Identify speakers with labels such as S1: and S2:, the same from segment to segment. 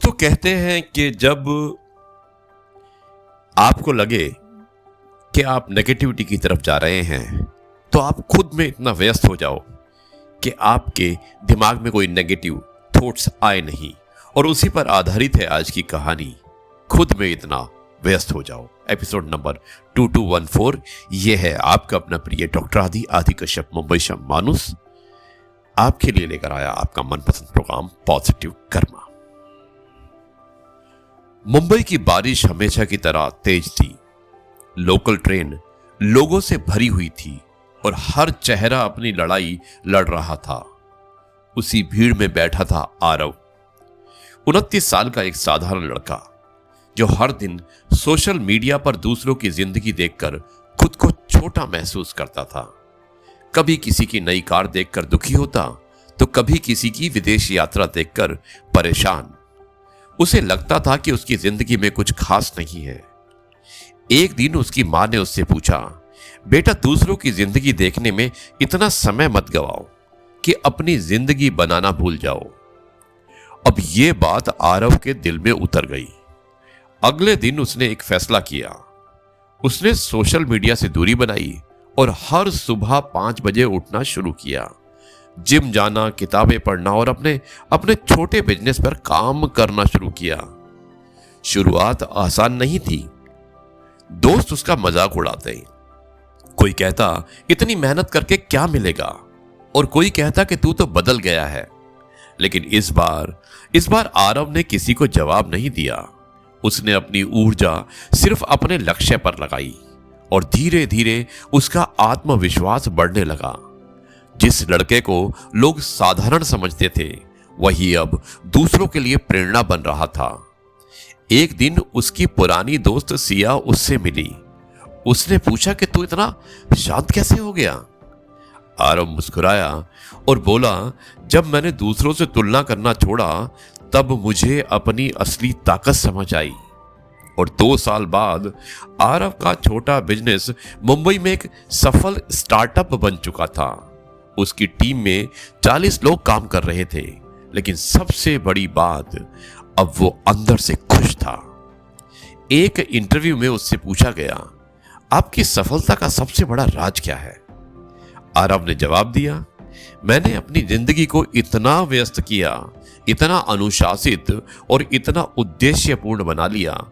S1: दोस्तों कहते हैं कि जब आपको लगे कि आप नेगेटिविटी की तरफ जा रहे हैं तो आप खुद में इतना व्यस्त हो जाओ कि आपके दिमाग में कोई नेगेटिव थॉट्स आए नहीं। और उसी पर आधारित है आज की कहानी, खुद में इतना व्यस्त हो जाओ। Episode number 2214। यह है आपका अपना प्रिय डॉक्टर आदि कश्यप, मुंबई शम मानुस, आपके लिए लेकर आया आपका मनपसंद प्रोग्राम पॉजिटिव कर्मा। मुंबई की बारिश हमेशा की तरह तेज थी। लोकल ट्रेन लोगों से भरी हुई थी और हर चेहरा अपनी लड़ाई लड़ रहा था। उसी भीड़ में बैठा था आरव, 29 साल का एक साधारण लड़का जो हर दिन सोशल मीडिया पर दूसरों की जिंदगी देखकर खुद को छोटा महसूस करता था। कभी किसी की नई कार देखकर दुखी होता तो कभी किसी की विदेश यात्रा देखकर परेशान। उसे लगता था कि उसकी जिंदगी में कुछ खास नहीं है। एक दिन उसकी मां ने उससे पूछा, बेटा दूसरों की जिंदगी देखने में इतना समय मत गवाओ कि अपनी जिंदगी बनाना भूल जाओ। अब यह बात आरव के दिल में उतर गई। अगले दिन उसने एक फैसला किया। उसने सोशल मीडिया से दूरी बनाई और हर सुबह 5 बजे उठना शुरू किया। जिम जाना, किताबें पढ़ना और अपने छोटे बिजनेस पर काम करना शुरू किया। शुरुआत आसान नहीं थी। दोस्त उसका मजाक उड़ाते, कोई कहता इतनी मेहनत करके क्या मिलेगा, और कोई कहता कि तू तो बदल गया है। लेकिन इस बार आरव ने किसी को जवाब नहीं दिया। उसने अपनी ऊर्जा सिर्फ अपने लक्ष्य पर लगाई और धीरे धीरे उसका आत्मविश्वास बढ़ने लगा। जिस लड़के को लोग साधारण समझते थे वही अब दूसरों के लिए प्रेरणा बन रहा था। एक दिन उसकी पुरानी दोस्त सिया उससे मिली। उसने पूछा कि तू इतना शांत कैसे हो गया? आरव मुस्कुराया और बोला, जब मैंने दूसरों से तुलना करना छोड़ा तब मुझे अपनी असली ताकत समझ आई। और 2 साल बाद आरव का छोटा बिजनेस मुंबई में एक सफल स्टार्टअप बन चुका था। उसकी टीम में 40 लोग काम कर रहे थे, लेकिन सबसे बड़ी बात, अब वो अंदर से खुश था। एक इंटरव्यू में उससे पूछा गया, आपकी सफलता का सबसे बड़ा राज क्या है? आरव ने जवाब दिया, मैंने अपनी जिंदगी को इतना व्यस्त किया, इतना अनुशासित और इतना उद्देश्यपूर्ण बना लिया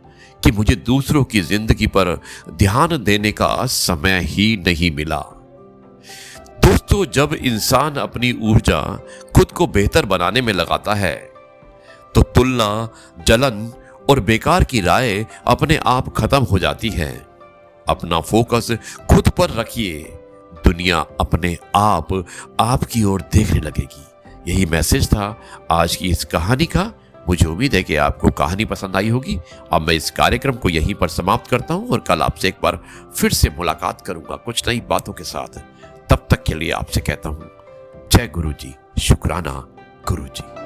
S1: कि मुझे दूसरों की जिंदगी पर ध्यान देने का समय ही नहीं मिला। दोस्तों, जब इंसान अपनी ऊर्जा खुद को बेहतर बनाने में लगाता है तो तुलना, जलन और बेकार की राय अपने आप खत्म हो जाती है। अपना फोकस खुद पर रखिए, दुनिया अपने आप आपकी ओर देखने लगेगी। यही मैसेज था आज की इस कहानी का। मुझे उम्मीद है कि आपको कहानी पसंद आई होगी। अब मैं इस कार्यक्रम को यहीं पर समाप्त करता हूं और कल आपसे एक बार फिर से मुलाकात करूंगा कुछ नई बातों के साथ। तब तक के लिए आपसे कहता हूं, जय गुरु जी, शुक्राना गुरु जी।